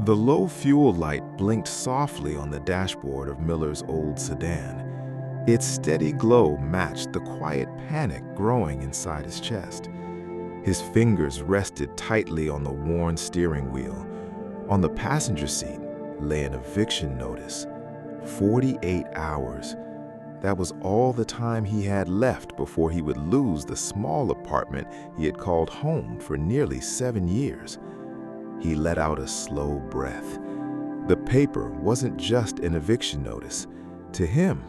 The low fuel light blinked softly on the dashboard of Miller's old sedan. Its steady glow matched the quiet panic growing inside his chest. His fingers rested tightly on the worn steering wheel. On the passenger seat lay an eviction notice. 48 hours. That was all the time he had left before he would lose the small apartment he had called home for nearly 7 years. He let out a slow breath. The paper wasn't just an eviction notice. To him,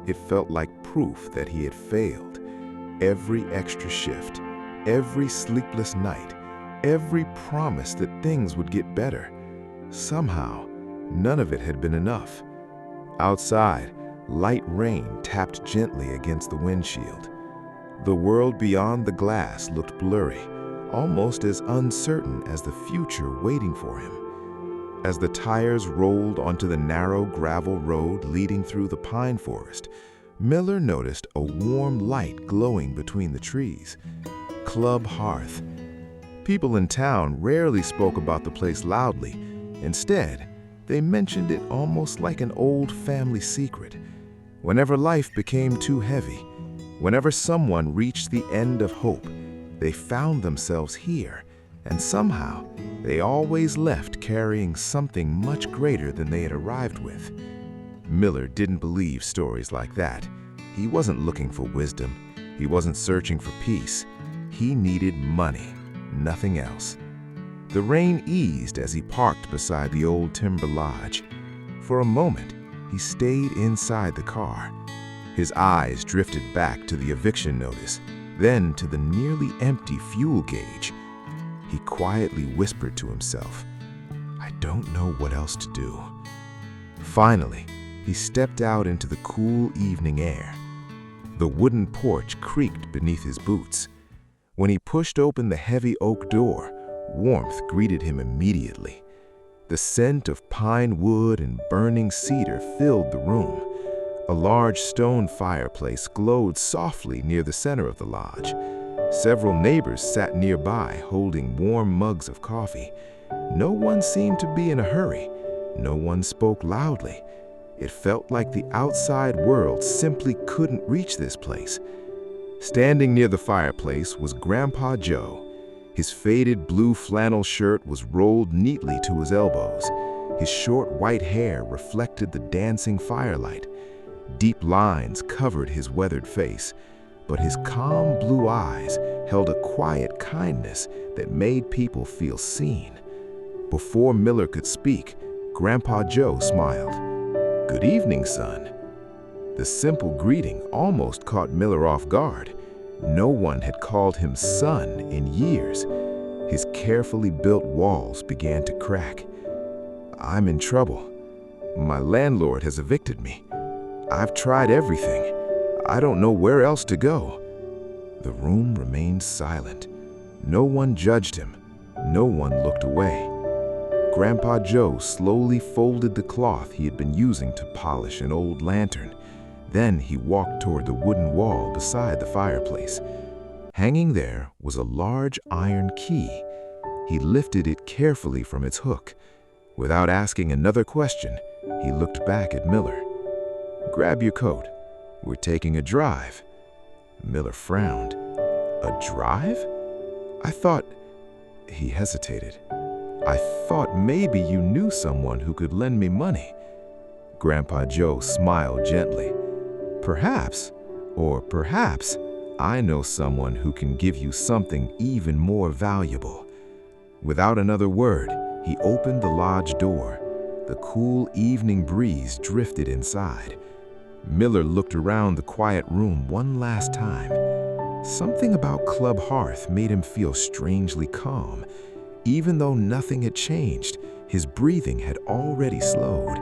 it felt like proof that he had failed. Every extra shift, every sleepless night, every promise that things would get better. Somehow, none of it had been enough. Outside, light rain tapped gently against the windshield. The world beyond the glass looked blurry, almost as uncertain as the future waiting for him. As the tires rolled onto the narrow gravel road leading through the pine forest, Miller noticed a warm light glowing between the trees. Club Hearth. People in town rarely spoke about the place loudly. Instead, they mentioned it almost like an old family secret. Whenever life became too heavy, whenever someone reached the end of hope, they found themselves here, and somehow they always left carrying something much greater than they had arrived with. Miller didn't believe stories like that. He wasn't looking for wisdom. He wasn't searching for peace. He needed money, nothing else. The rain eased as he parked beside the old timber lodge. For a moment, he stayed inside the car. His eyes drifted back to the eviction notice, then to the nearly empty fuel gauge. He quietly whispered to himself, "I don't know what else to do." Finally, he stepped out into the cool evening air. The wooden porch creaked beneath his boots. When he pushed open the heavy oak door, warmth greeted him immediately. The scent of pine wood and burning cedar filled the room. A large stone fireplace glowed softly near the center of the lodge. Several neighbors sat nearby holding warm mugs of coffee. No one seemed to be in a hurry. No one spoke loudly. It felt like the outside world simply couldn't reach this place. Standing near the fireplace was Grandpa Joe. His faded blue flannel shirt was rolled neatly to his elbows. His short white hair reflected the dancing firelight. Deep lines covered his weathered face, but his calm blue eyes held a quiet kindness that made people feel seen. Before Miller could speak, Grandpa Joe smiled. "Good evening, son." The simple greeting almost caught Miller off guard. No one had called him son in years. His carefully built walls began to crack. "I'm in trouble. My landlord has evicted me. I've tried everything. I don't know where else to go." The room remained silent. No one judged him. No one looked away. Grandpa Joe slowly folded the cloth he had been using to polish an old lantern. Then he walked toward the wooden wall beside the fireplace. Hanging there was a large iron key. He lifted it carefully from its hook. Without asking another question, he looked back at Miller. "Grab your coat. We're taking a drive." Miller frowned. "A drive? I thought—" He hesitated. "I thought maybe you knew someone who could lend me money." Grandpa Joe smiled gently. "Perhaps, or perhaps, I know someone who can give you something even more valuable." Without another word, he opened the lodge door. The cool evening breeze drifted inside. Miller looked around the quiet room one last time. Something about Club Hearth made him feel strangely calm. Even though nothing had changed, his breathing had already slowed.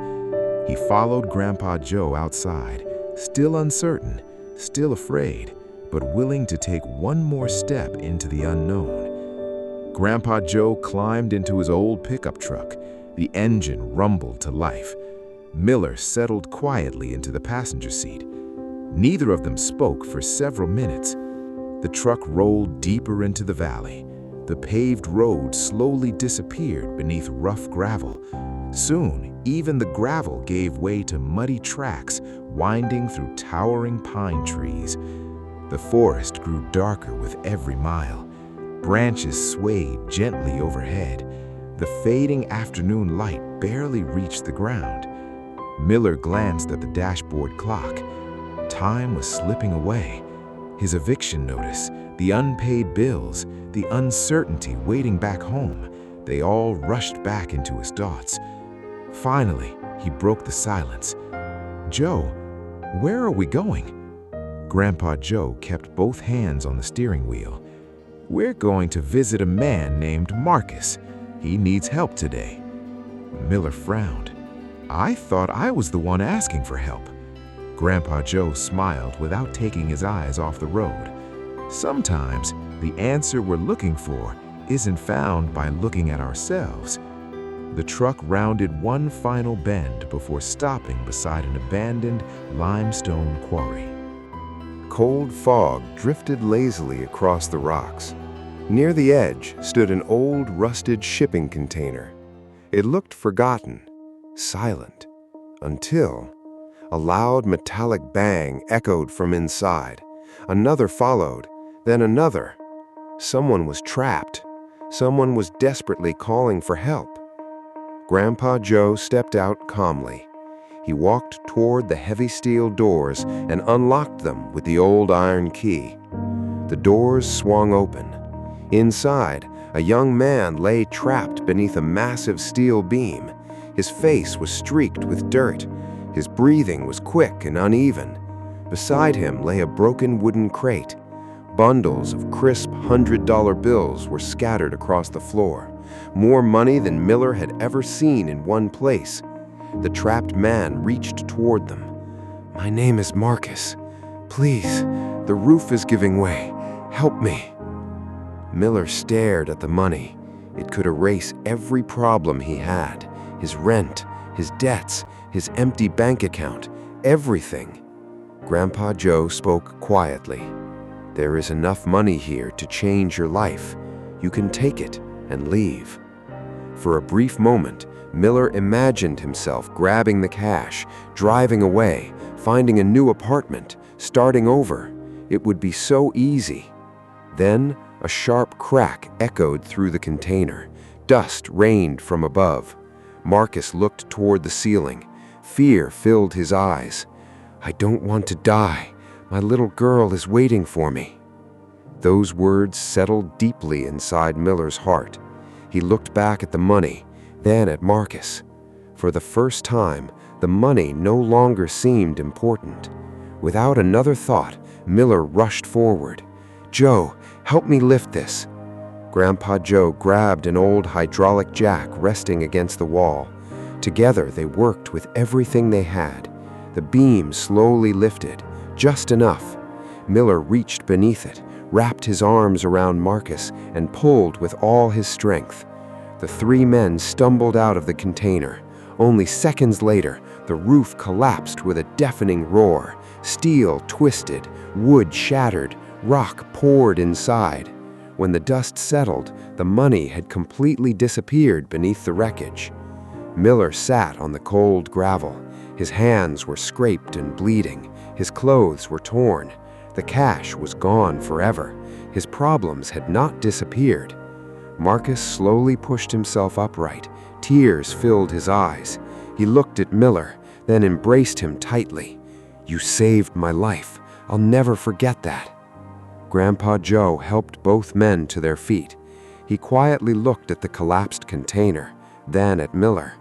He followed Grandpa Joe outside, still uncertain, still afraid, but willing to take one more step into the unknown. Grandpa Joe climbed into his old pickup truck. The engine rumbled to life. Miller settled quietly into the passenger seat. Neither of them spoke for several minutes. The truck rolled deeper into the valley. The paved road slowly disappeared beneath rough gravel. Soon, even the gravel gave way to muddy tracks winding through towering pine trees. The forest grew darker with every mile. Branches swayed gently overhead. The fading afternoon light barely reached the ground. Miller glanced at the dashboard clock. Time was slipping away. His eviction notice, the unpaid bills, the uncertainty waiting back home, they all rushed back into his thoughts. Finally, he broke the silence. "Joe, where are we going?" Grandpa Joe kept both hands on the steering wheel. "We're going to visit a man named Marcus. He needs help today." Miller frowned. "I thought I was the one asking for help." Grandpa Joe smiled without taking his eyes off the road. "Sometimes the answer we're looking for isn't found by looking at ourselves." The truck rounded one final bend before stopping beside an abandoned limestone quarry. Cold fog drifted lazily across the rocks. Near the edge stood an old, rusted shipping container. It looked forgotten, silent, until a loud metallic bang echoed from inside. Another followed, then another. Someone was trapped. Someone was desperately calling for help. Grandpa Joe stepped out calmly. He walked toward the heavy steel doors and unlocked them with the old iron key. The doors swung open. Inside, a young man lay trapped beneath a massive steel beam. His face was streaked with dirt. His breathing was quick and uneven. Beside him lay a broken wooden crate. Bundles of crisp $100 bills were scattered across the floor. More money than Miller had ever seen in one place. The trapped man reached toward them. "My name is Marcus. Please, the roof is giving way. Help me." Miller stared at the money. It could erase every problem he had. His rent, his debts, his empty bank account, everything. Grandpa Joe spoke quietly. "There is enough money here to change your life. You can take it and leave." For a brief moment, Miller imagined himself grabbing the cash, driving away, finding a new apartment, starting over. It would be so easy. Then, a sharp crack echoed through the container. Dust rained from above. Marcus looked toward the ceiling. Fear filled his eyes. "I don't want to die. My little girl is waiting for me." Those words settled deeply inside Miller's heart. He looked back at the money, then at Marcus. For the first time, the money no longer seemed important. Without another thought, Miller rushed forward. "Joe, help me lift this." Grandpa Joe grabbed an old hydraulic jack resting against the wall. Together, they worked with everything they had. The beam slowly lifted, just enough. Miller reached beneath it, wrapped his arms around Marcus, and pulled with all his strength. The three men stumbled out of the container. Only seconds later, the roof collapsed with a deafening roar. Steel twisted, wood shattered, rock poured inside. When the dust settled, the money had completely disappeared beneath the wreckage. Miller sat on the cold gravel. His hands were scraped and bleeding. His clothes were torn. The cash was gone forever. His problems had not disappeared. Marcus slowly pushed himself upright. Tears filled his eyes. He looked at Miller, then embraced him tightly. "You saved my life. I'll never forget that." Grandpa Joe helped both men to their feet. He quietly looked at the collapsed container, then at Miller.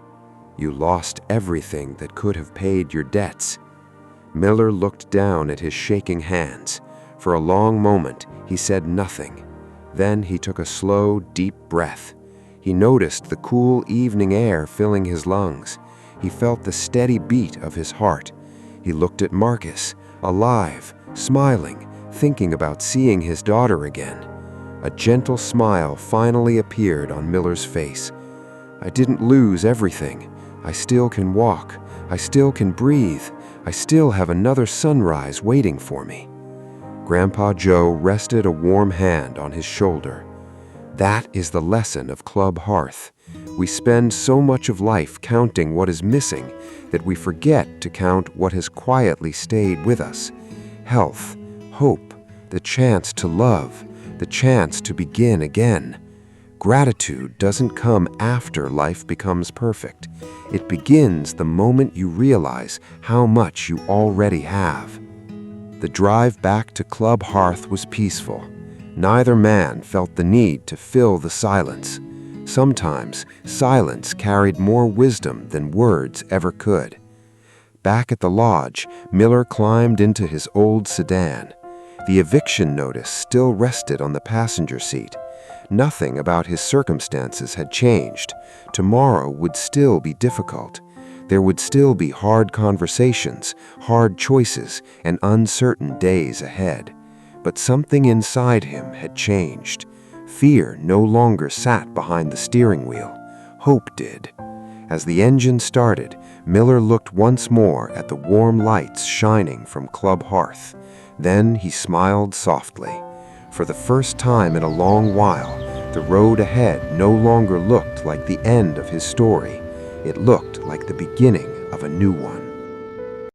"You lost everything that could have paid your debts." Miller looked down at his shaking hands. For a long moment, he said nothing. Then he took a slow, deep breath. He noticed the cool evening air filling his lungs. He felt the steady beat of his heart. He looked at Marcus, alive, smiling, thinking about seeing his daughter again. A gentle smile finally appeared on Miller's face. "I didn't lose everything. I still can walk. I still can breathe. I still have another sunrise waiting for me." Grandpa Joe rested a warm hand on his shoulder. That is the lesson of Club Hearth. We spend so much of life counting what is missing that we forget to count what has quietly stayed with us. Health, hope, the chance to love, the chance to begin again. Gratitude doesn't come after life becomes perfect. It begins the moment you realize how much you already have. The drive back to Club Hearth was peaceful. Neither man felt the need to fill the silence. Sometimes silence carried more wisdom than words ever could. Back at the lodge, Miller climbed into his old sedan. The eviction notice still rested on the passenger seat. Nothing about his circumstances had changed. Tomorrow would still be difficult. There would still be hard conversations, hard choices, and uncertain days ahead. But something inside him had changed. Fear no longer sat behind the steering wheel. Hope did. As the engine started, Miller looked once more at the warm lights shining from Club Hearth. Then he smiled softly. For the first time in a long while, the road ahead no longer looked like the end of his story. It looked like the beginning of a new one.